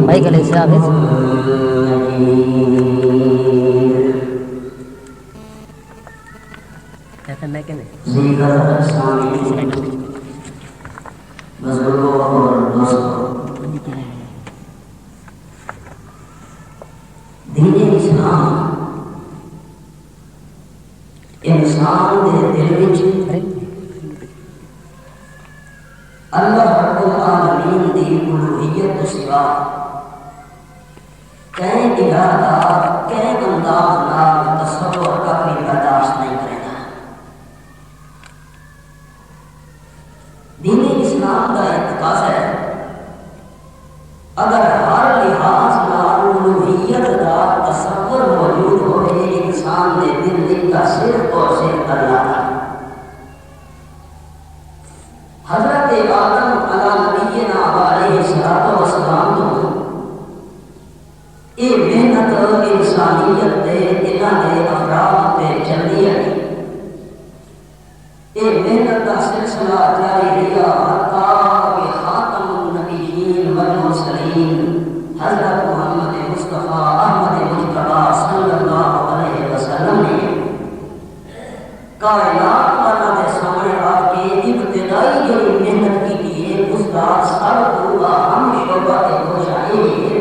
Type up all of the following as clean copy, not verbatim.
Baik kali Hafiz. Kata naik ni. دین اسلام انسان دے دل وچ اللہ رب العالمین دی الوہیت تو سوا کہیں ارادہ کہیں انداز نال تصور کبھی برداشت نہیں کرتا. دین اسلام کا اعتقاد ہے اگر ہر لحاظ نال الوہیت کا تصور موجود ہوئے انسان دے دل کا صرف اور صرف اللہ کا. حضرت آدم علیہ نبینا علیہ الصلوۃ والسلام تو یہ محنت انسانیت دے انہاں دے افراد تے چلدی ہے. یہ محنت کا سلسلہ جاری رہا حتیٰ کہ خاتم النبیین والمرسلین حضرت محمد مصطفیٰ احمد مجتبیٰ صلی اللہ علیہ وسلم نے کائنات والا دے سامنے آ کے ابتدائی جو محنت کی ہے اس کا سر پورا ہم شعبہ کے روشائی ہے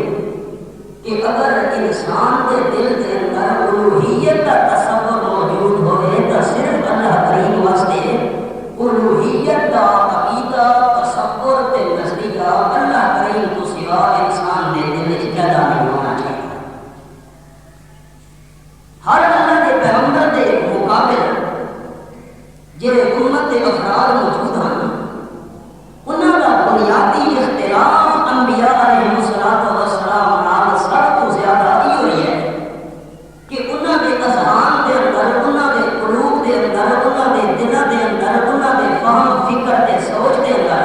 کہ اگر انسان کے دل کے اندر الوہیت کا تصور موجود ہوئے تو صرف اللہ کریم واسطے الوہیت کا عقیدہ تصور تے نظریہ اللہ کریم تو سوا انسان کے دل میں پیدا نہیں ہونا چاہیے. ہر اللہ کے پیغمبر کے مقابل جڑے امت کے افراد موجود ہیں انہوں کا بنیادی اختلاف انبیاء علیہ الصلوۃ والسلام نال سب تو زیادہ یہ ہوئی ہے کہ انہوں کے اذہان کے اندر انہوں کے قلوب کے اندر انہوں کے دلوں کے اندر انہوں کے فہم فکر کے سوچ کے اندر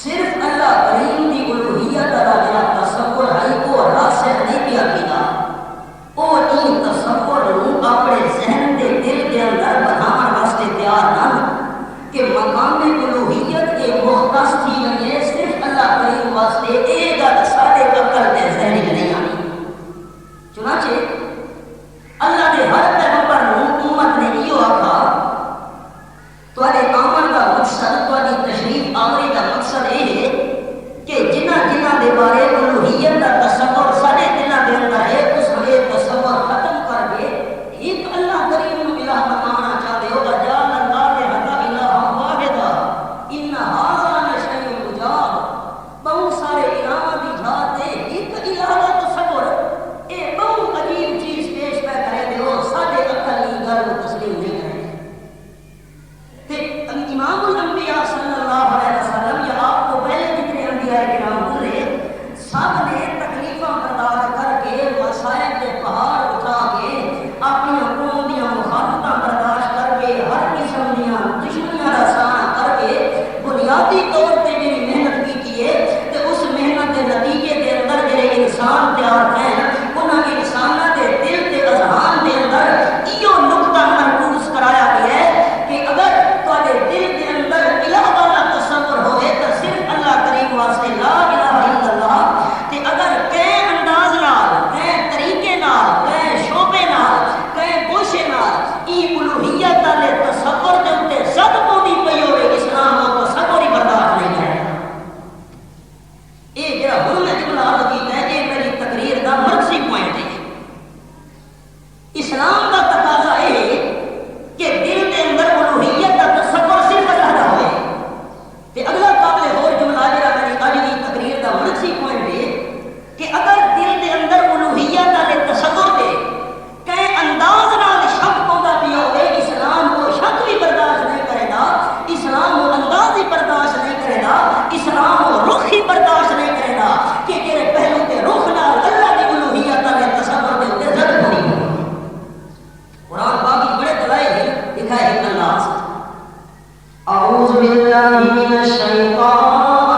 صرف اللہ کریم کی الوہیت کا جڑا تصور ہے وہ راسخ نہیں کیا گیا. وہ ان تصور کو اپنے ذہن کے دل کے اندر بنانے واسطے تیار نہ کہ مقام الوہیت کے مختص تھی ہے صرف اللہ کریم واسطے ایک گل سارے عقل کے ذہن نہیں آئی. چنانچہ اللہ کے ہر پیغمبر کو امت نے یہ آخا تواڈے آمن کا مقصد تواڈی ذاتی طور پہ میری محنت کی ہے تے اس محنت کے نتیجے کے اندر جڑے انسان تیار ہیں انہاں انساناں دے دل تے اذہان دے اندر ایو نقطہ محفوظ کرایا گیا ہے کہ اگر تواڈے دل دے اندر الہ والا تصور ہوئے تو صرف اللہ کریم واسطے لا الہ الا اللہ تے اگر کہیں انداز نال کہیں طریقے نال کہیں شعبے نال کہیں گوشے نال ای الوہیت والے تصور دے اوتے زد پوندی پئی ہوئے اسلام او تصور ہی برداشت نہیں کرے گا۔ یہ جڑا ہن میں جملہ عرض کیتا ہے یہ میری تقریر دا مرکزی پوائنٹ ہے۔ اسلام کا تقاضا ہے کہ دل کے اندر الوہیت کا تصور صرف اللہ دا ہوئے تے اگلا قابل غور جملہ جڑا میری اج دی تقریر دا مرکزی پوائنٹ ہے کہ اگر دل کے اندر الوہیت والے تصور دے کہیں انداز نال شک پوندا پیا ہوئے اسلام کو شک بھی برداشت نہیں کرے گا، اسلام کو انداز ہی برداشت نہیں کرے گا، اسلام کو رخ ہی برداشت نہیں کرے گا کہ جڑے پہلو کے رخ نال اللہ کی الوہیت والے تصور دے اوتے زد پوری ہو۔ قرآن پاک کی بڑے دلائل لکھا ہے ایک انداز اعوذ باللہ من الشیطان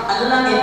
اللہ نے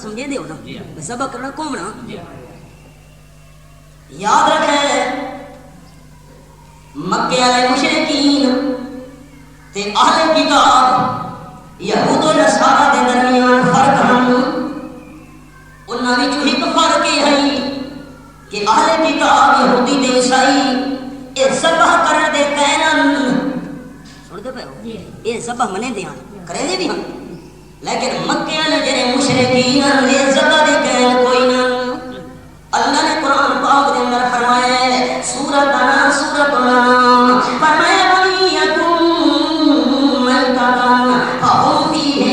سمجھے دے ہو نا سبق کرنا قومنا یاد رکھے مکے والے مشرکین تے اہل کتاب یہود و نصارا دے درمیان فرق ہن انہاں وچ ایک فرق یہ ہے کہ اہل کتاب یہودی تے عیسائی اے ذبح کرن دے کہنن سن دے پے اے ذبح منے دے ہن کرے دے بھی ہن لیکن مکے والے جڑے مشرکین اے ذبح دے کہن کوئی نہ اللہ نے قرآن پاک دے اندر فرمایا ہے سورۃ الانعام فرمایا وَإِيَّكُمْ مَيْتَةً فَهُمْ فِيهِ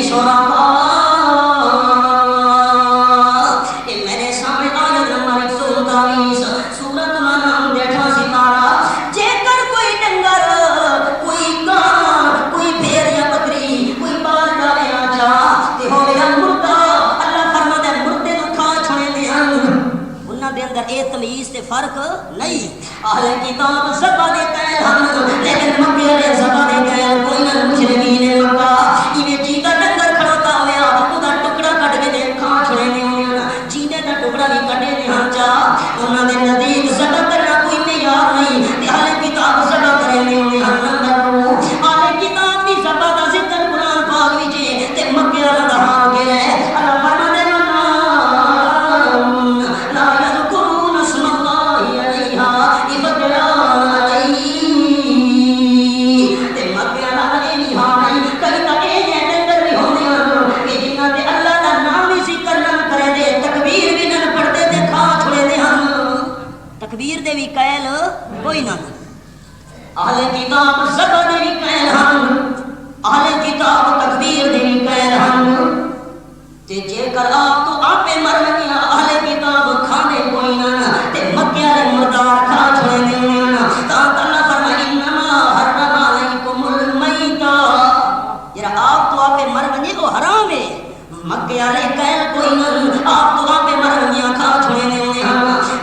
شُرَكَاءُ اے میرے سامنے آیت نمبر 129 سورۃ الانعام دے 88 پارہ جے کر کوئی ڈنگر کوئی گاں کوئی بھیڑ یا بکری کوئی بال ڈالے نہ جا تے ہوے مردہ اللہ فرماتا ہے مردے نوں کھا چھوڑے دے دے اندر اے تمیز تے فرق نہیں اہل کتاب ذبح دے قائل ہن لیکن مکے والے ذبح دے قائل کوئی نہ مشرکین مکہ ایویں جیتا ڈنگر کھڑوتا ہویا اودا ٹکڑا کٹ کے دے کھا چھڑے نے جینے دا ٹکڑا بھی کٹے نے ہن جا انہاں دے نزدیک ذبح کرنا کوئی معیار نہیں تے اہل کتاب ذبح کرے نے ہن اہل کتاب دی ذبح دا ذکر قرآن پاک وچ تے مکے والا دا ہاں کے اللہ فرماتا ہے کوئی نہ اہل کتاب ذبح دے بھی قائل ہن اہل کتاب تکبیر دے بھی قائل ہن تے جے کر آپ تو آپے مر گیا اہل کتاب کھانے کوئی نہ تے مکے والے مردار کھا چھوڑے نے تا اللہ فرمائے انما حرم علیکم المیتہ جڑا آپ تو آپے مر گئے وہ حرام ہے مکے والے قائل کوئی نہ آپ تو آپے مر گیا کھا چھوڑے نے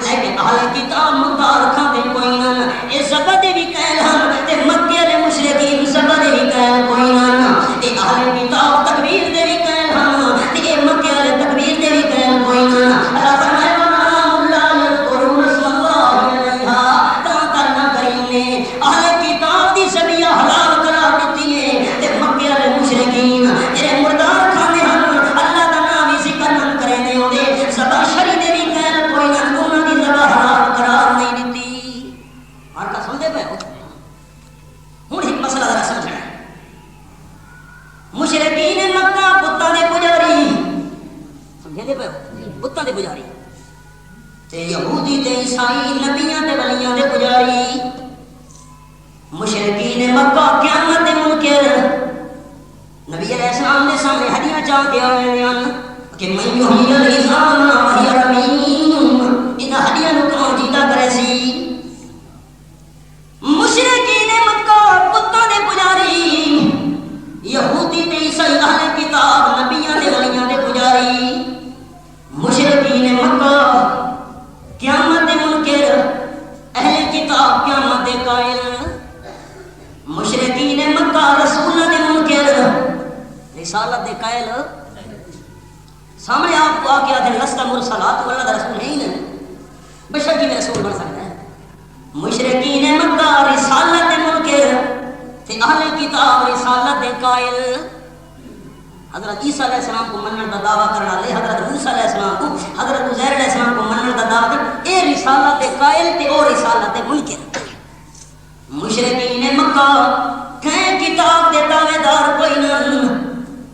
لیکن اہل کتاب مردار کھانے کوئی نہ اے ذبح دے بھی قائل ہن تے مکے والے مشرکین ذبح دے بھی قائل کوئی نہ اے اہل کتاب تکبیر دے بھی قائل ہن تے اے مکے والے تکبیر دے بھی قائل کوئی نہ اللہ فرمائے اللہ یذکرون اسم اللہ علیہا تا کرنا کریم نے اہل کتاب دی ذبیحہ حلال قرار دتی ہے تے مکے والے مشرکین اے مردار کھانے ہن اللہ دا نام ہی ذکر نہ کرے نے اودے ذبح شری دے بھی قائل کوئی نہ انہاں دی ذبح حلال قرار نہیں دتی اور کا سمجھے پے ہن ایک مسئلہ ذرا سمجھنا مشرکین مکہ بتاں دے پجاری سمجھے دے پے بتاں دے پجاری تے یہودی تے عیسائی نبیاں تے ولیاں دے پجاری مشرکین مکہ قیامت دے منکر نبی علیہ السلام دے سامنے ہڈیاں چاہ کے آئے ہیں کہ من یحیی العظام وہی رمیم ان ہڈیاں نوں کون جیتا کرے سی مشرکین مکہ بتاں دے پجاری یہودی تے عیسائی اہل کتاب نبیاں تے ولیاں دے پجاری مشرکین مکہ قیامت دے منکر اہل کتاب قیامت دے قائل مشرکین مکہ رسول دے منکر رسالت دے قائل سامنے آپ کو آ کے آتے لست مرسلات اللہ دا رسول ہے ہی نہیں بشر کی میں رسول بن سکتا ہے مشرکین مکہ رسالت دے منکر تے اہل کتاب رسالت دے قائل حضرت عیسیٰ علیہ السلام کو منن دا دعویٰ کرنا لے حضرت موسیٰ علیہ السلام کو حضرت عزیر علیہ السلام کو منن دا دعویٰ کرنا اے رسالت دے قائل تے او رسالت دے منکر مشرکین مکہ کہیں کتاب دے دعوے دار کوئی نہ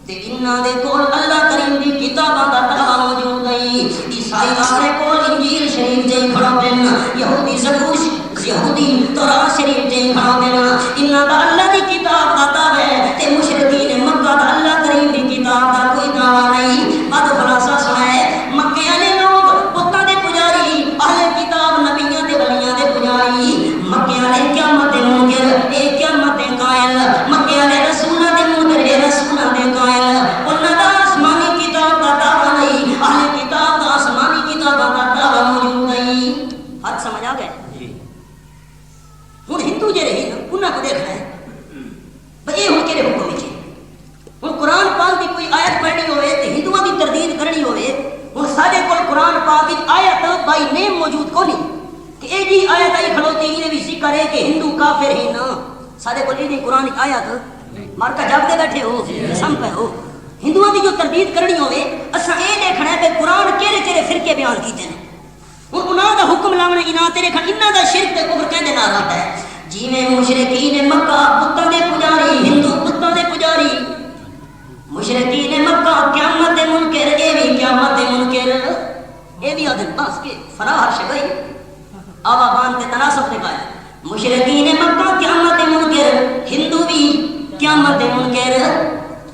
تے انہاں دے کول اللہ کریم دی کتاباں دا دعویٰ موجود نہیں عیسائی والے کول انجیل شریف جے کھڑا پن یہودی زبور یہودی تورات شریف جے کھڑا پن انہاں دا اللہ دی کتاب دا دعویٰ ہے تے مشرکین مکہ دا اللہ کریم دی کتاب دا کوئی دعویٰ نہیں بات خلاصہ سنائے مکے والے لوگ بتاں دے پجاری اہل کتاب نبیاں تے ولیاں دے پجاری مکے والے قیامت دے منکر اے قیامت دے قائل مکے والے رسولاں دے منکر اے رسولاں دے قائل انہاں دا آسمانی کتاب دا دعویٰ نہیں اہل کتاب دا آسمانی کتاب دا دعویٰ موجود نہیں بات سمجھ آ گئے پاک وچ آیت بائی نیم موجود کو نہیں کہ اے جی آیت آئی کھلوتی یہ بھی ذکر ہے کہ ہندو کافر ہیں نا سارے کو نہیں قرآن کی آیت مار کا جاگ دے بیٹھے ہو سم پہ ہو ہندوؤں کی جو تربیت کرنی ہوئے اساں اے دیکھنا ہے کہ قرآن کیڑے کیڑے فرقے بیان کیتے ہیں اور انہاں دا حکم لاونا انہاں تے رکھن انہاں دا شرک تے کفر کہندے نال آتا ہے جویں مشرکین مکہ بتاں دے پجاری ہندو بتاں دے پجاری مشرکین مکہ قیامت منکر اے بھی قیامت منکر اے بھی ادن بس کے فراہر شگئی آوا بان تے تناسب نکایا مشرکین مکہ قیامت منکر ہندو بھی قیامت منکر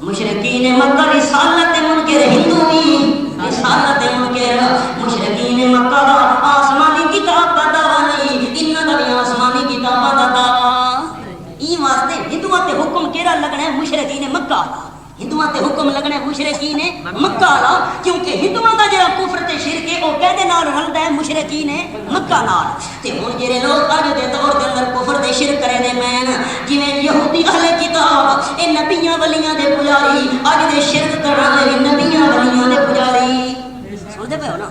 مشرکین مکہ رسالت منکر ہندو بھی رسالت منکر مشرکین مکہ آسمانی کتاب دا دعویٰ نہیں انہاں دا بھی آسمانی کتاب دا دعویٰ ای واسطے ہندوؤں تے حکم کیڑا لگنا ہے مشرکین مکہ دا ہندوؤں تے حکم لگنا ہے مشرکین مکہ دا کیونکہ ہندوؤں دا جڑا کفر تے شرک ہے او کہدے نال رلدا ہے مشرکین مکہ نال تے ہن جڑے لوگ اج دے دور دے اندر کفر تے شرک کرے دے مین جویں یہودی اہل کتاب اے نبیاں ولیاں دے پجاری اج دے شرک کرن والے نبیاں ولیاں دے پجاری سن دے پے ہو نا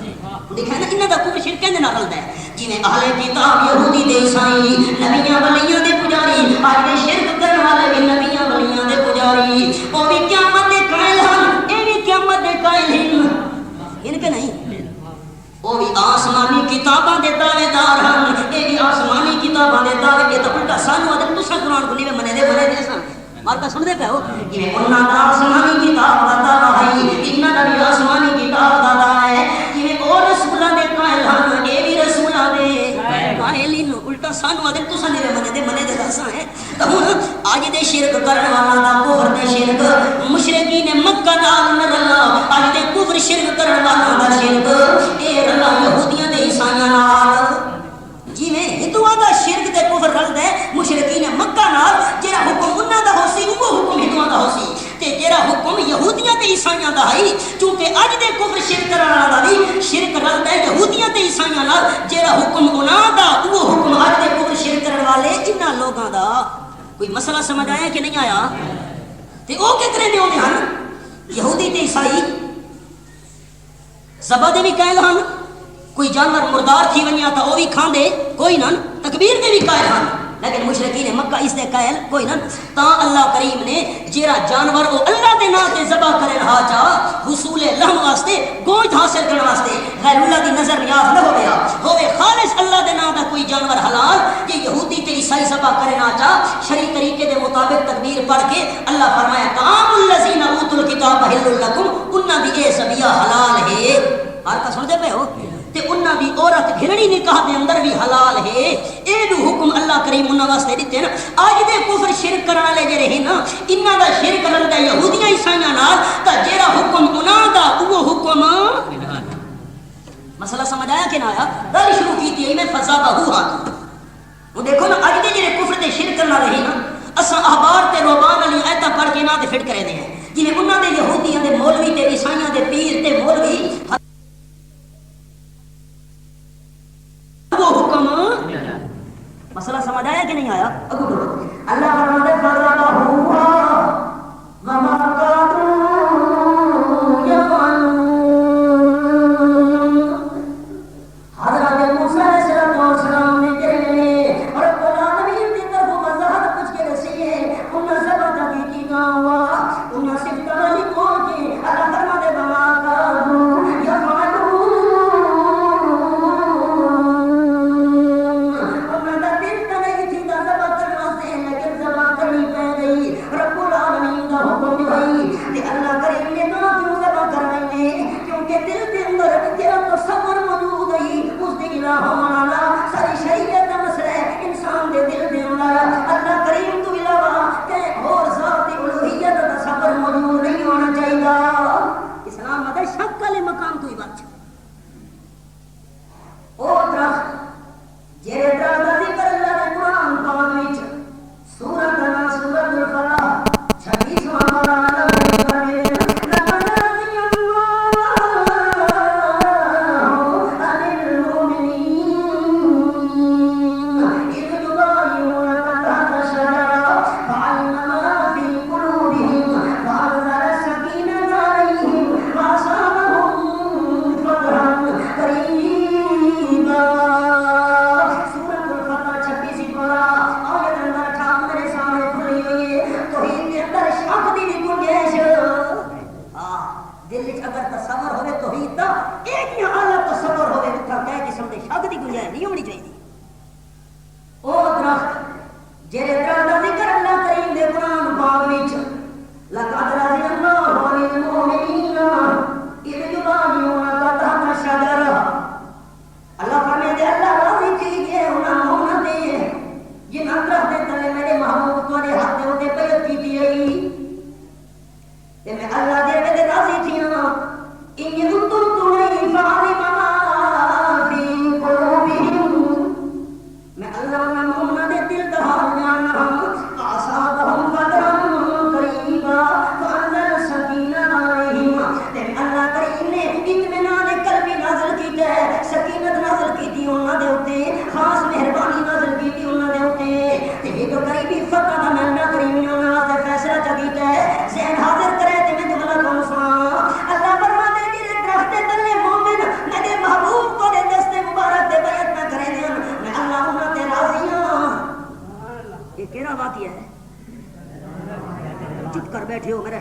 دیکھا نا انہاں دا کفر شرک کہندے نال رلدا ہے جویں اہل کتاب یہودی تے عیسائی نبیاں ولیاں دے پجاری اج دے شرک کرن والے نبیاں ولیاں دے پجاری او بھی قیامت دے قائل ہن اے بھی قیامت دے قائل ہیں ان کے نہیں وہ بھی آسمانی کتاباں دے دعوے دار ہن اے بھی آسمانی کتاباں دے دعوے یہ تو الٹا سانو ادھر تساں قرآن کو نہیں منے دے سن مارتا سن دے پے ہو کہ انہاں دا آسمانی کتاب دا دعویٰ ہے انہاں دا بھی آسمانی کتاب دا دعویٰ ہے کہ او رسولاں دے قائل ہن اے بھی رسولاں دے قائل ہن الٹا سانو ادھر تساں نہیں منے دے دساں ہے تے ہن اج دے شرک کرن والا دا کفر تے شرک مشرکین مکہ نال نہ رلا اج دے کفر شرک کرن والا دا شرک اے رلا یہودیاں تے عیسائیاں نال جویں ہندوؤں دا شرک تے کفر رلدا ہے مشرکین مکہ نال جڑا حکم انہاں دا ہوسی وہ حکم ہندوؤں دا ہوسی تے جڑا حکم یہودیاں تے عیسائیاں دا ہے کیونکہ اج دے کفر شرک کرن والا دا بھی شرک رلدا ہے یہودیاں تے عیسائیاں نال جڑا حکم انہاں دا وہ حکم اج دے کفر شرک کرن والے انہاں لوگاں دا کوئی مسئلہ سمجھ آیا کہ نہیں آیا تے او کہ کرے دے ہوندے ہن یہودی تے عیسائی ذبح دے بھی قائل ہن کوئی جانور مردار تھی ونیا تا او بھی کھاندے کوئی نہ تکبیر دے بھی قائل ہن لیکن مشرکین مکہ اس دے قائل کوئی نہ تا اللہ کریم نے جیڑا جانور او اللہ دے نام تے ذبح کرن ہا چا حصول لحم واسطے گوشت حاصل کرن واسطے غیر اللہ دی نظر نیاز نہ ہوے خالص اللہ دے نام دا کوئی جانور حلال کہ یہودی تے عیسائی ذبح کرن ہا چا شرعی طریقے دے مطابق تکبیر پڑھ کے اللہ فرمایا طعام الذین اوتوا الکتاب حل لکم انہاں دی اے ذبیحہ حلال ہے ہر کا سن دے پے ہو تے انہاں دی عورت گھرڑی نکاح دے اندر بھی حلال ہے اے دو حکم اللہ کریم انہاں واسطے دتے نا اج دے کفر شرک کرن والے جڑے ہیں نا انہاں دا شرک رلدا یہودیاں عیسائیاں نال تا جڑا حکم انہاں دا وہ حکم مسئلہ سمجھ آیا کہ نہ آیا گل شروع کیتی ہے میں فزادہ ہاں وہ دیکھو نا اج دے جڑے کفر تے شرک کرن والے ہیں نا اساں احبار تے رہبان علی ایتاں پڑھ کے نہ تے فٹ کرے دے ہیں جویں انہاں دے یہودیاں دے مولوی تے عیسائیاں دے پیر تے مولوی مسئلہ سمجھ آیا کہ نہیں آیا اللہ فرماتے فَرَّبَ هُوَا وَمَا كَانُوا يَفْعَلُونَ حضرت موسیٰ علیہ السلام نے کہے اور قرآن نبی کی طرف وضاحت کچھ کے رسی ہے انہاں سبت کی گاوا انہاں صفت علی کو کی اللہ فرماتے وَمَا كَانُوا يَفْعَلُونَ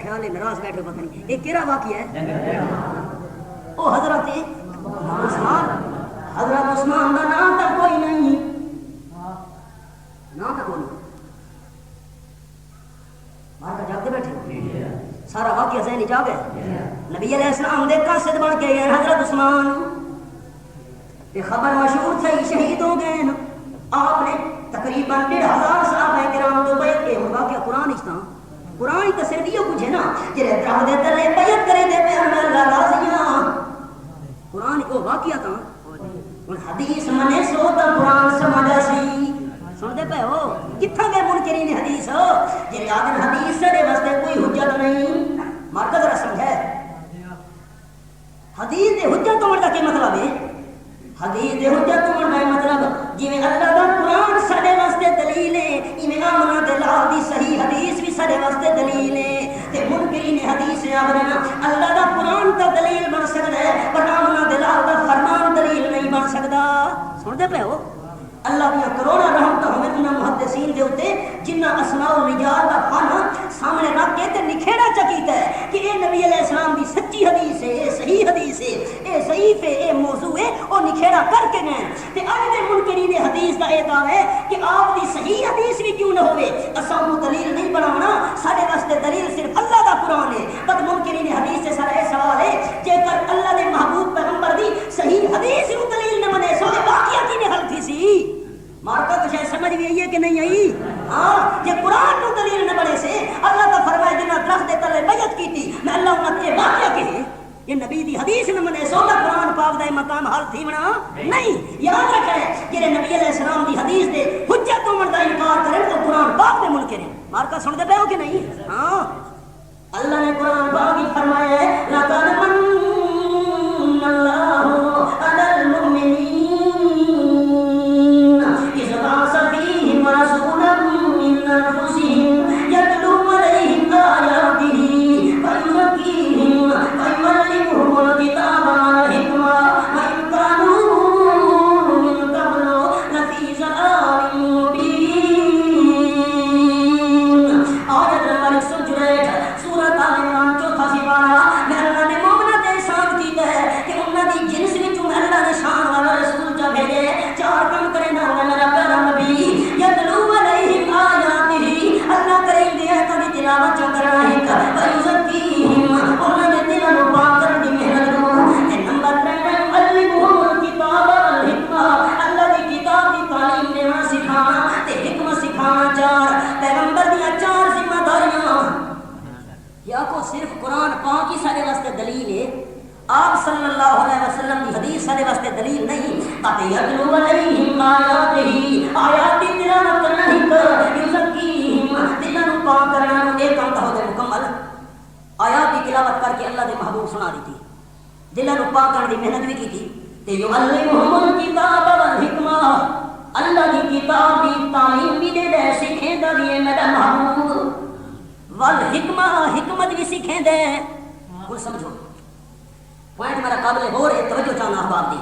خیال ہے ناراض بیٹھے پتہ نہیں یہ کیڑا واقعہ ہے او حضرت عثمان حضرت عثمان کا نام تک کوئی نہیں نام تک کوئی نہیں مارکا جاگتے بیٹھے سارا واقعہ ذہنی جاگ ہے نبی علیہ السلام دے قاصد بن کے گئے حضرت عثمان تے خبر مشہور تھی شہید ہو گئے آپ نے تقریباً 1500 صحابہ کرام تو بیعت کے ہوگا کہ قرآن اسلام قرآن ہی تو صرف یہ کچھ ہے نا جڑے درہ دے تلے بیعت کرے دے پہ ہمیں اللہ راضیاں قرآن کو واقعہ تھا ان حدیث منے سو تا قرآن سمجھا سی سن دے پہ ہو کتھا گئے منکرین حدیث ہو جڑے آدھن حدیث سے واسطے کوئی حجت نہیں مارکا ذرا سمجھے حدیث دے حجت تو مردا کی مطلب ہے حدیث دے حجت تو مردا مطلب جویں اللہ دا قرآن سارے واسطے دلیل ہے ایویں آمنہ دے لال دی صحیح حدیث بھی سارے واسطے دلیل ہے تے منکرین حدیث آورن اللہ دا قرآن تا دلیل بن سکدا ہے پر آمنہ دے لال دا فرمان دلیل نہیں بن سکدا سن دے پے ہو اللہ دیا کروڑا رحمتہ ہمیں انہاں محدثین دے ہوتے جنہ اسماء و رجال دا فن سامنے رکھ کے تے نکھیڑا چکیتا ہے کہ اے نبی علیہ السلام دی سچی حدیث ہے اے صحیح حدیث ہے اے ضعیف ہے اے موضوع ہے او نکھیڑا کر کے گئے تے اج دے منکرین حدیث دا اے دعویٰ ہے کہ آپ دی صحیح حدیث بھی کیوں نہ ہوئے اساں کو دلیل نہیں بناونا سارے واسطے دلیل صرف اللہ دا قرآن ہے بد منکرین حدیث سے سارا اے سوال ہے جے کر اللہ دے محبوب پیغمبر دی صحیح حدیث کو دلیل نہ بنے سو باقیہ کی نے حل تھی سی مارکا تو شاید سمجھ بھی آئی ہے کہ نہیں آئی ہاں یہ قرآن کو دلیل نہ بڑے سے اللہ کا فرمائے جنہ درخت تلے بیعت کی تھی میں اللہ انہوں نے واقعہ کہے یہ نبی دی حدیث نہ منے سو قرآن پاک دا مقام حال تھی بنا نہیں یاد رکھے کہ نبی علیہ السلام دی حدیث دے حجت تو مرد انکار کریں تو قرآن پاک دے منکر ہیں مارکا سن دے پہ ہو کہ نہیں ہاں اللہ نے قرآن پاک ہی فرمایا ہے لَقَدْ مَنَّ اللَّهُ عَلَى الْمُؤْمِنِينَ رسولا من انفسهم يتلو عليهم آياته ويزكيهم ويعلمهم الكتاب والحكمة وإن كانوا من قبل لفي ضلال مبين آیت نمبر 164 سورۃ آل عمران 4 سپارہ میں اللہ نے مومنوں تے احسان کیتا ہے کہ انہاں دی جنس وچوں اللہ نے شان والا رسول جو بھیجے چار کام کرے نہ میرا پیارا نبی یتلو علیہم آیاتہ اللہ کریم دی آیاتاں دی تلاوت جو کرنا ہے ویزکیہم انہاں دے دلاں نوں پاک کرن دی محنت کرو تے نمبر 3 علمہم الکتاب والحکمہ اللہ دی کتاب دی تعلیم دینا سکھانا تے حکمت سکھانا چار پیغمبر دی چار ذمہ داریاں یا کو صرف قرآن پاک ہی سارے واسطے دلیل ہے آپ صلی اللہ علیہ وسلم کی حدیث سارے واسطے دلیل نہیں تاکہ یتلو علیہم آیاتہ آیات کی تلاوت کرنا ہی یزکیہم دلاں نوں پاک کرنا ایک کام تو ہو مکمل آیات کی تلاوت کر کے اللہ دے محبوب سنا دی تھی دلاں نوں پاک کرنے دی محنت بھی کی تھی تے یعلمہم الکتاب والحکمہ اللہ دی کتاب دی تعلیم بھی دے دے سکھیندا بھی ہے میرا محبوب والحکمہ حکمت بھی سکھیندے ہن سمجھو پوائنٹ میرا قابل غور ہے توجہ چاہنا احباب دی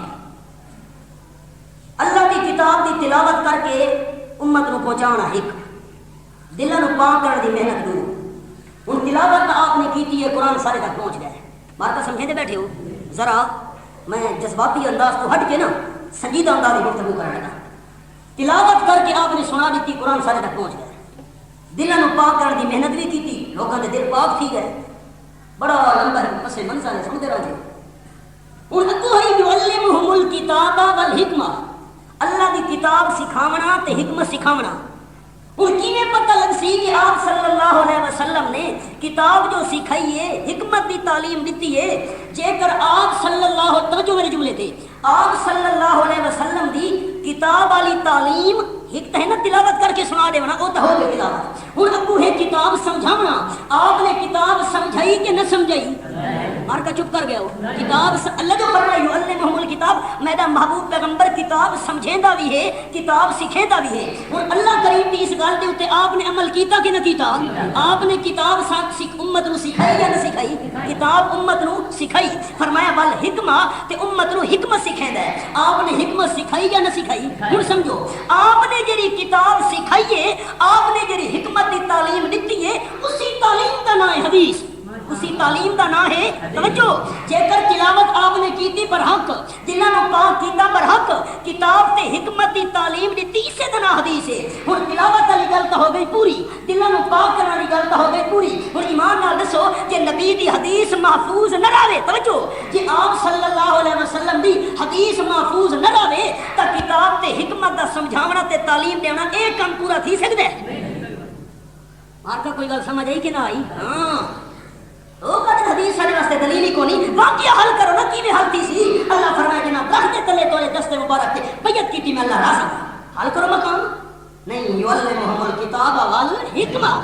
اللہ کی کتاب دی تلاوت کر کے امت نو پہنچانا ایک دلاں نو پاک کرنے دی محنت دو ان تلاوت آپ نے کیتی ہے قرآن سارے تک پہنچ گئے مارکا سمجھے دے بیٹھے ہو ذرا میں جذباتی انداز تو ہٹ کے نا سنجیدہ انداز میں گفتگو کرنے لگا تلاوت کر کے آپ نے سنا دیتی قرآن سارے تک پہنچ گئے دلاں نو پاک کرنے دی محنت بھی کیتی لوگوں دے دل پاک تھی گئے بڑا لمبا پس منظر ہے سمجھتے رہو ان کو ہی یعلمہم الکتاب والحکمہ اللہ دی کتاب سکھاونا تے حکمت سکھاونا ان کی میں پتہ لگ سی کہ آپ صلی اللہ علیہ وسلم نے کتاب جو سکھائی ہے حکمت دی تعلیم دیتی ہے جے کر آپ صلی اللہ توجہ میرے جملے تھے آپ صلی اللہ علیہ وسلم دی کتاب والی تعلیم ایک ہے نا تلاوت کر کے سنا دے وہ تو ہو گئی تلاوت ہن ابو ہے کتاب سمجھاونا آپ نے کتاب سمجھائی کہ نہ سمجھائی مار کا چپ کر گیا ہو کتاب اللہ جو فرمایا یعلمہم الکتاب میرا محبوب پیغمبر کتاب سمجھیندا بھی ہے کتاب سکھیندا بھی ہے اور اللہ کریم دی اس گل دے اوتے آپ نے عمل کیتا کہ نہ کیتا آپ نے کتاب ساتھ امت نو سکھائی یا نہ سکھائی کتاب امت نو سکھائی فرمایا ول حکمہ تے امت نو حکمت سکھیندا ہے آپ نے حکمت سکھائی یا نہ سکھائی ہن سمجھو آپ نے جڑی کتاب سکھائی ہے آپ نے جڑی حکمت دی تعلیم دتی ہے اسی تعلیم دا نام ہے حدیث اسی تعلیم دا نام ہے توجہ جے کر تلاوت آپ نے کیتی برحق دلاں نوں پاک کیتا برحق کتاب تے حکمت دی تعلیم دتی اسے دا نام حدیث ہے ہن تلاوت والی گل تو ہو گئی پوری دلاں نوں پاک کرن والی گل تو ہو گئی پوری ہن ایمان نال دسو جے نبی دی حدیث محفوظ نہ رہے توجہ جے آپ صلی اللہ علیہ وسلم دی حدیث محفوظ نہ رہے تے کتاب تے حکمت دا سمجھاونا تے تعلیم دینا اے کم پورا تھی سکدا ہے مار کا کوئی گل سمجھ آئی کہ نہ آئی ہاں وہ کہتے حدیث سارے واسطے دلیل ہی کونی واقعہ حل کرو نا کی حل تھی سی اللہ فرمائے کہ نہ درخت تلے تولے دست مبارک تے بیعت کی میں اللہ راضی حل کرو مقام نہیں یعلمہم الکتاب والحکمہ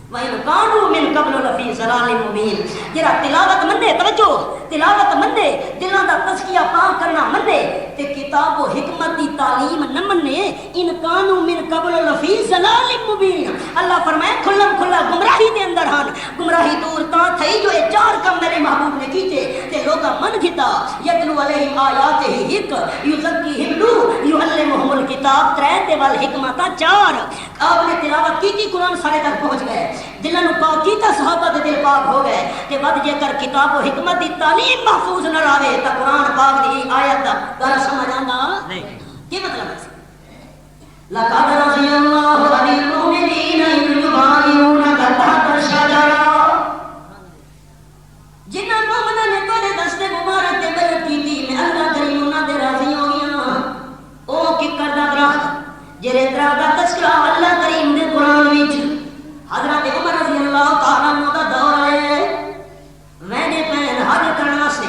وَإِنْ كَانُوا مِنْ قَبْلُ لَفِي ضَلَالٍ مُبِينٍ جرا تلاوت مندے توجہ تلاوت مندے دلاں دا تزکیہ پاک کرنا مندے تے کتاب و حکمت دی تعلیم نہ مننے ان کانوا من قبل لفی ضلال مبین اللہ فرمائے کھلم کھلا گمراہی دے اندر ہن گمراہی دور تا تھئی جو اے چار کم میرے محبوب نے کیتے تے لوگا من کیتا یتلو علیہم آیاتہ ہک یزکیہم نو یعلمہم الکتاب ترے تے والحکمت چار آپ نے تلاوت کی قرآن سارے تک پہنچ گئے دلوں نوں پاک کیتا صحابہ دے دل پاک ہو گئے تے ود جے کر کتاب و حکمت دی تعلیم محفوظ نہ رہے تے قرآن پاک دی آیت دا گل سمجھ آندا نہیں کی مطلب ہے لقد رضی اللہ عن المؤمنین اذ یبایعونک تحت الشجرہ جنہاں مومناں نے تیرے دستے مبارک تے بیعت کیتی میں اللہ کریم انہاں دے راضی ہو گیا او کی کردا درخت جڑے درخت دا تذکرہ اللہ کریم دے قرآن وچ حضرت عمر رضی اللہ تعالیٰ عنہ دا دور ہے وینے پین حج کرنا سے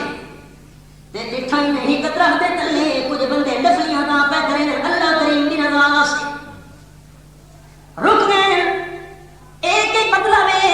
تے ڈٹھا ہی نہیں درخت دے تلے کچھ بندے ڈفلیاں دا پہ کریں اللہ کریم دی رضا سے رک گئے ایک ایک مطلب ہے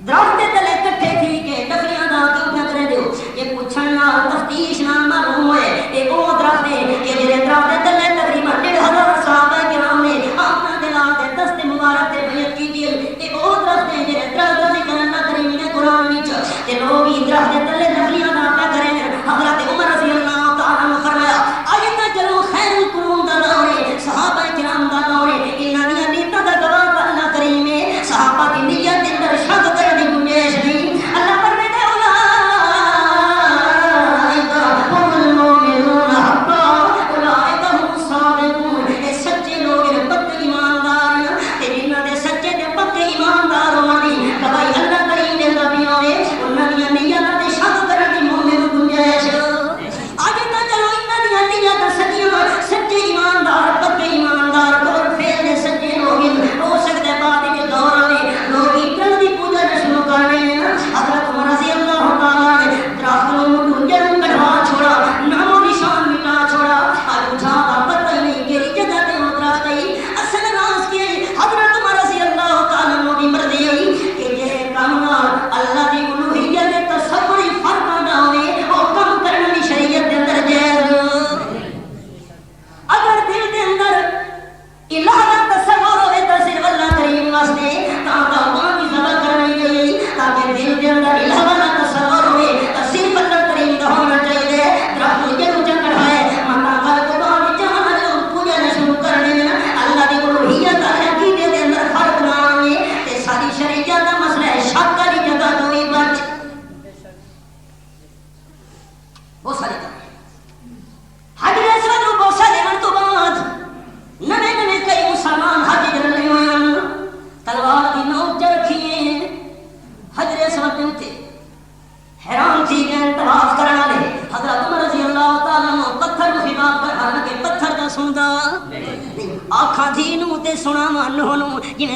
درخت دے تلے کٹھے تھی کہ ڈفلیاں دا کیوں کیا کرے دیو یہ پوچھنا تفتیش نہ معلوم ہوئے یہ وہ درخت ہے کہ جڑے درخت دے تلے تقریباً 1,500 صحابہ کرام نے اپنا دلال دے دست مبارک تے بیعت کی تھی تے وہ درخت ہے جڑے درخت دا ذکر اللہ کریم نے قرآن وچ تے لوگ ہی درخت دے تلے ڈفلیاں دا پہ کریں حضرت عمر رضی اللہ تعالیٰ عنہ فرمایا آیت چلو خیر القرون دا دور ہے صحابہ کرام دا دور ہے انہاں دی نیتاں دا گواہ اللہ کریم ہے صحابہ دی نیت دے اندر شک کرنے دی گنجائش نہیں اللہ فرماتا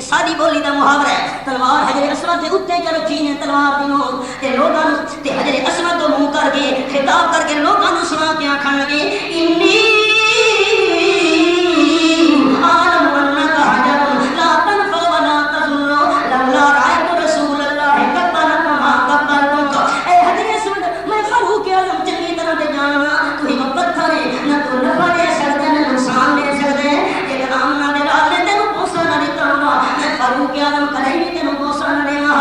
ساری بولی دا محاورہ ہے تلوار حجر اسود دے اوتے کر رکھی نے تلوار دی نو تے لوکاں تے حجر اسود تو منہ کر کے خطاب کر کے لوکاں نوں سنا کے آکھن لگے انی عالم انک حجر لا تنفع ولا تضر لولا رأيت رسول اللہ قبلک ما قبلتک اے حجر اسود میں فاروق اعظم چنگی طرح تے جاننا تو ہی پتھر ہے نہ تو نفع دے سکدے نہ نقصان دے سکدے کہ آمنا دے رات تے تینوں پوسا نہ دیتا میں فاروق اعظم کدی بھی تینوں پوسا نہ دینا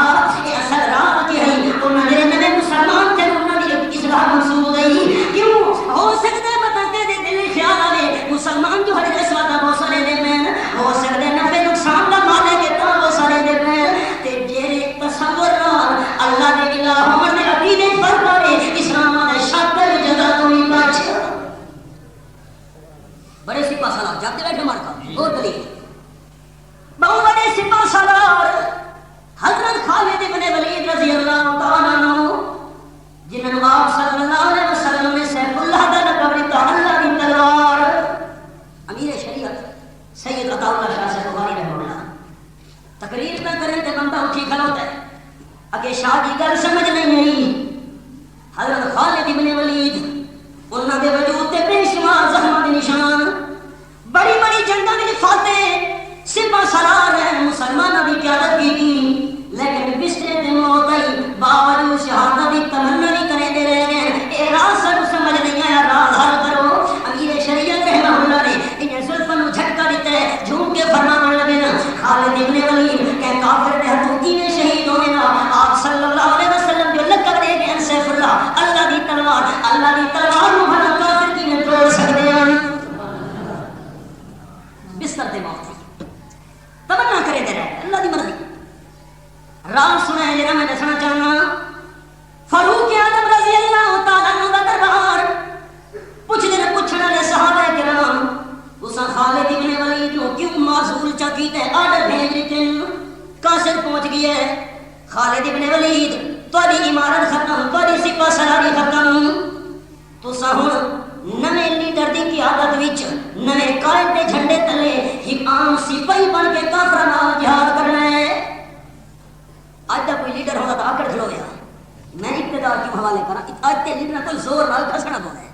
یہ اصل رات کی ہے انہاں نے نبی مسلمان تے انہاں دی اصلاح منصوب گئی کیوں ہو سکتا ہے پتہ تے دل خیال آوے مسلمان جو حجر اسود دا پوسا لے دے میں ہو سکتا ہے نفع نقصان دا مالک ہے تا پوسا لے دے میں تے جڑے تصور اللہ دے الہ سپاہ سالار جاتے بیٹھے مار کا اور دلیل بہت بڑے سپاہ سالار حضرت خالد بن ولید رضی اللہ تعالیٰ عنہ جنہوں آپ صلی اللہ علیہ وسلم نے سیف اللہ کا لقب دیتا اللہ کی تلوار امیر شریعت سید عطا اللہ شاہ سے بخاری رحمہ اللہ تقریر نہ کریں تو بندہ اٹھی کھڑوتا ہے اگے شاہ کی گل سمجھ نہیں آئی حضرت خالد بن ولید انہوں نے وجود تے بے شمار زخماں دے نشان بڑی بڑی جنگاں وچ فاتح سپاہ سالار ہیں مسلمانوں کی قیادت کی لیکن بسترے تے موت آئی باوجود شہادت کی تمنا نہیں کرے دے رہے ہیں اے راز سب سمجھ نہیں آیا راز حل کرو امیر شریعت رحمہ اللہ نے انہیں زلفوں نو جھٹکا دیتا ہے جھوم کے فرمان لگے نا خالد ابن ولید کہ کافر دے ہاتھوں کیویں شہید ہوئے نا آپ صلی اللہ علیہ وسلم جو لقب دے گئے سیف اللہ دی تلوار نو بھلا کافر کیویں توڑ سکدے ہیں بستر تے موت تمنا کرے دے رہے اللہ دی مرضی راز سنا ہے جنہاں میں دسنا چاہنا فاروق اعظم رضی اللہ تعالیٰ عنہ دا دربار پوچھ دے پوچھنا لے صحابہ کرام اسا خالد ابن ولید نو کیوں معزول چکی تے آرڈر بھیج دیتے قاصد پہنچ گیا ہے خالد ابن ولید تہاڈی عمارت ختم تہاڈی سپاہ سالاری ختم تسا ہن نویں لیڈر دی قیادت وچ نویں قائد دے جھنڈے تلے ایک عام سپاہی بن کے کافراں نال جہاد کرنا ہے اج دا کوئی لیڈر ہوتا تو آکڑ کھلو گیا میں اقتدار کیوں حوالے کرا اج تے لیڈر کوئی زور نال کھسنا پونا ہے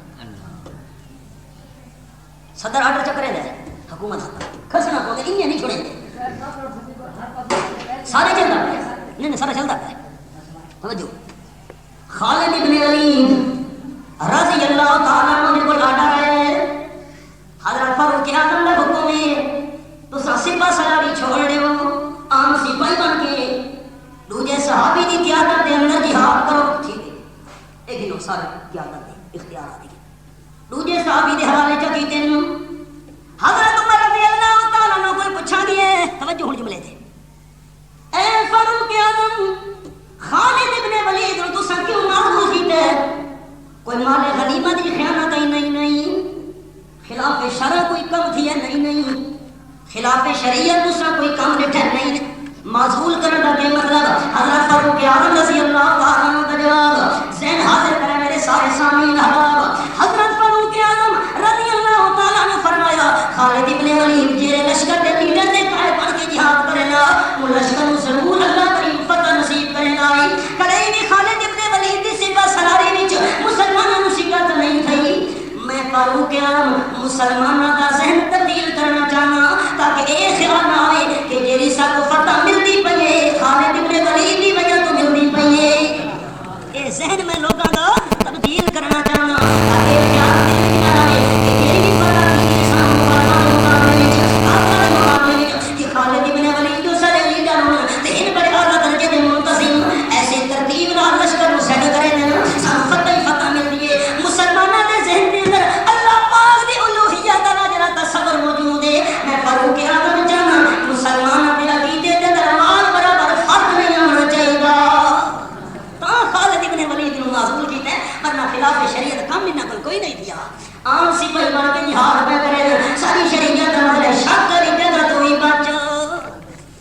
صدر آرڈر چکرے دے حکومت کھسنا پونا انہیں نہیں چھوڑیں گے سارے چلتا ہے نہیں سارا چلتا ہے توجہ خالد ابن ولید رضی اللہ تعالیٰ عنہ کو آرڈر ہے حضرت فاروق اعظم کا حکم ہے تو سپاہ سالاری چھوڑ دے عام سپاہی بن کے دوجے صحابی کی قیادت دے اندر جہاد کرو ٹھیک ہے ایک دن سارے قیادت دے اختیار آ گئی دوجے صحابی دے حوالے چ کیتے ہیں حضرت عمر رضی اللہ تعالیٰ عنہ کوئی پوچھا دیے توجہ ہن جملے تے اے فاروق اعظم خالد ابن ولید تو سن کیوں معذور کیتے کوئی مال غنیمت کی خیانت ہی نہیں خلاف شرع کوئی کم تھی ہے نہیں خلاف شریعت دوسرا کوئی کم ڈٹھا نہیں معزول کرنے کا کیا مطلب حضرت فاروق اعظم رضی اللہ تعالیٰ عنہ کا جواب ذہن حاضر کرے میرے سارے سامعین احباب حضرت فاروق اعظم رضی اللہ تعالیٰ عنہ فرمایا خالد ابن ولید جی لشکر کے لیڈر دے قائد بن کے جہاد کرے گا وہ لشکر ضرور اللہ کریم فتح نصیب کرے گا کدے بھی خالد ابن ولید دی سپاہ سالاری وچ مسلمانوں نو شکست نہیں تھی میں فاروق اعظم مسلمانوں کا ذہن تبدیل کرنا چاہنا تاکہ اے خیال نہ آئے کہ جیری سا کو فتح ملتی پئی ہے خالد ابن ولید دی وجہ تو ملتی پئی ہے اے ذہن میں لوگوں کا تبدیل کرنا چاہنا تاکہ اے خیال نہ آئے کہ جیری فتح کی شان مسلمانوں کا مقابلے کہ خالد ابن ولید جو سارے لیڈر ہوں تین بڑے اعلیٰ درجے کے منتظم ایسے ترتیب نال لشکر کو سیٹ کرے نا سان فتح ملتی ہے مسلمانوں کے ذہن کے اندر اللہ پاک دی الوہیت کا جڑا تصور موجود ہے میں فاروق اعظم چاہنا مسلمانوں کے عقیدے کے اندر مال برابر فرق نہیں ہونا چاہیے تا خالد ابن ولید نے معزول کیتا ہے ورنہ خلاف شریعت کام انہاں کول کوئی نہیں دیا عام سپاہی بن کے جہاد پہ کرے ساری شریعت کا مطلب شک کری تے تو ہی بچ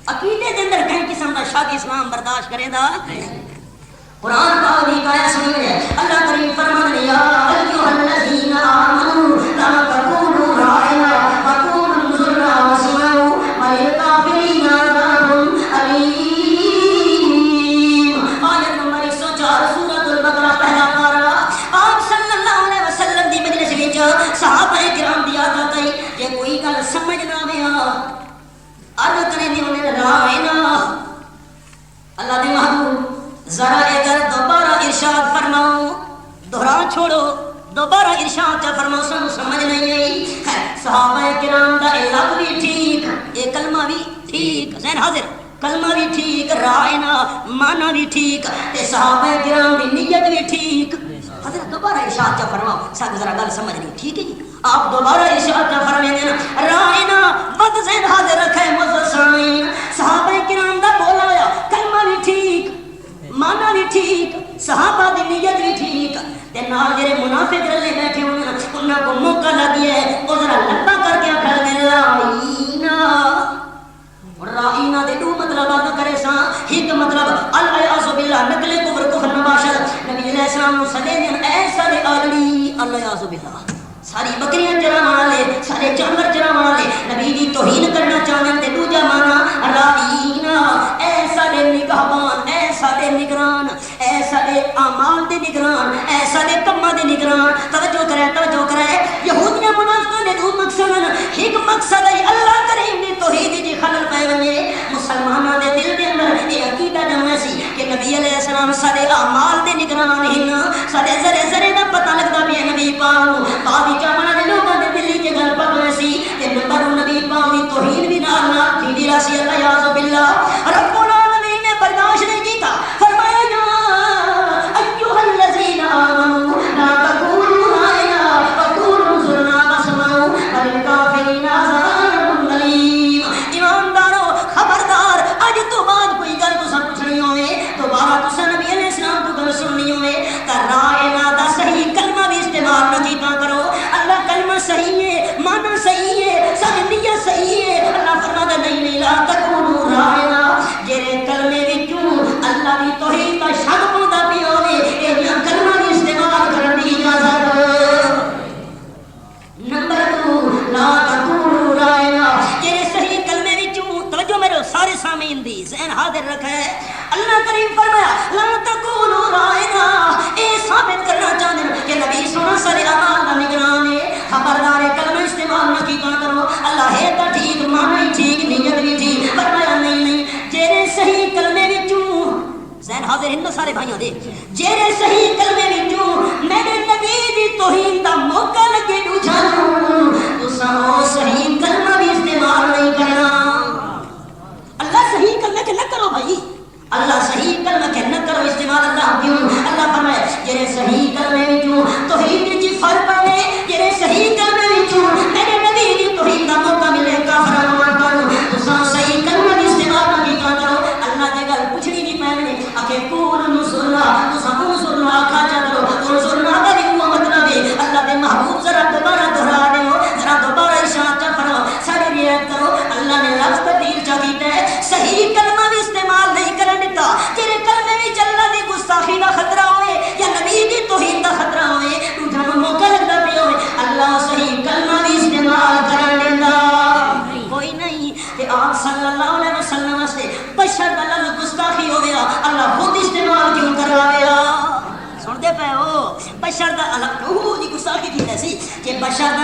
عقیدے کے اندر کہیں قسم کا شک اسلام برداشت کرے دا قرآن پاک دی آیت سنیے اللہ کریم فرماتے ہیں یا ایھا الذین آمنوا لا تقولوا راعنا وقولوا انظرنا واسمعوا وللکافرین عذاب علیم آیت نمبر 104 سورۃ البقرہ پہلا پارہ آپ صلی اللہ علیہ وسلم دی مجلس وچ صحابہ کرام دی عادت ہے کہ کوئی گل سمجھ نہ آوے عرض کریں دی انہیں راعنا اللہ دے محبوب ذرا اگر دوبارہ ارشاد فرماؤ دہرا چھوڑو دوبارہ ارشاد چا فرماؤ سمجھ نہیں آئی صحابہ کرام دا لفظ بھی ٹھیک یہ کلمہ بھی ٹھیک ذہن حاضر کلمہ بھی ٹھیک رائنا معنی بھی ٹھیک تے صحابہ کرام دی نیت بھی ٹھیک حضرت دوبارہ ارشاد چا فرماؤ ساتھ ذرا گل سمجھ نہیں ٹھیک ہے جی آپ دوبارہ ارشاد چا فرمائیں دینا رائنا بد ذہن حاضر رکھے مزسائن صحابہ کرام دا بولا ہویا کلمہ بھی ٹھیک مانا بھی ٹھیک صحابہ دی نیت بھی ٹھیک تے نال جڑے منافق رلے بیٹھے انہاں کو موقع لگیا ہے او ذرا لبا کر کے کا مطلب الیاذ باللہ نقل کفر کفر نباشد نبی علیہ السلام سدے دن ایسا دے آلڑی الیاذ باللہ ساری بکریاں چراون والے سارے جانور چراون والے نبی دی توہین کرنا چاہن تے دوجا مانا رائینا اے سارے نگہبان اے سارے نگران اے سارے اعمال دے نگران اے سارے کماں دے نگران توجہ کرے یہودیاں منافقاں دے دو مقصد ایک مقصد ہے اللہ کریم دی توحید دی خلل پے ونجے مسلماناں دے دل دے اندر یہ عقیدہ جمع سی کہ نبی علیہ السلام سارے اعمال دے نگران ہن سارے ذرے ذرے دا پتہ لگدا بھی نبی پاک باقی جامنا دے لوگاں دے دلی تے گل پکنے سی تے نمبر نبی پاک دی توہین بھی نال نال تھی دی راسی اللہ یاذ باللہ رب العالمین نے برداشت نہیں کیتا فرمایا یا ایھا الذین آمنوا لا تقولوا رائنا وقولوا انظرنا واسمعوا وللکافرین عذاب الیم ایماندارو خبردار اج تو بعد کوئی گل تساں پوچھنی ہوئے دوبارہ تساں نبی علیہ السلام تو گل سننی ہوئے تے رائنا دا صحیح کلمہ بھی استعمال نہ کیتا کرو اللہ کلمہ صحیح ہے معنی صحیح ہے ساری نیت صحیح ہے اللہ فرماتا نہیں لا تقولوا رائنا جڑے کلمے وچوں اللہ دی توحید دا شک پوندا پی ہوے اے کلمہ دی استعمال کرن دی اجازت نمبر 2 لا تقولوا رائنا جڑے صحیح کلمے وچوں توجہ میرے سارے سامعین دی ذہن حاضر رکھے اللہ کریم فرمایا لا تقولوا رائنا اے ثابت کرنا چاہتے ہیں کہ نبی سونا سارے اعمال دا نگران ہے خبردار کلمہ استعمال نہ کیتا کرو اللہ ہے تا ٹھیک معنی ٹھیک نیت بھی ٹھیک فرمایا نہیں جڑے صحیح کلمے وچوں ذہن حاضر ہن سارے بھائیوں دے جڑے صحیح کلمے وچوں میرے نبی دی توہین دا موقع لگے ڈوجھانو تساں او صحیح کلمہ بھی استعمال نہیں کرنا اللہ صحیح کلمہ کہ نہ کرو بھائی اللہ صحیح کلمہ کہ نہ کرو استعمال اللہ کیوں اللہ فرمائے جڑے صحیح کلمے وچوں توحید وچ فرق پے جڑے صحیح کلمے وچوں میرے نبی دی توحید دا موقع ملے کافراں نوں کرو تساں صحیح کلمہ دی استعمال نہ کیتا کرو اللہ دے گل پوچھنی نہیں پینے اکے کول نصرنا تساں نصرنا آکھا جا کرو نصرنا دا بھی مطلب ہے اللہ دے محبوب ذرا دوبارہ دہرا دیو ذرا دوبارہ ارشاد چا فرماؤ ساری رعایت کرو اللہ نے لفظ تبدیل چا کیتا ہے صحیح کلمہ بھی استعمال نہیں کرن دتا تیرے کلمے وچ اللہ دی گستاخی دا خطرہ ہوئے یا نبی دی توہین دا خطرہ ہوئے دوجا نوں موقع لگدا پیا ہوئے اللہ صحیح کلمہ بھی استعمال کرن دیندا کوئی نہیں تے آپ صلی اللہ علیہ وسلم سے بشر دا لفظ گستاخی ہو گیا اللہ خود استعمال کیوں کراویا سن دے پے ہو بشر دا اللہ روح دی گستاخی کی سی کہ بشر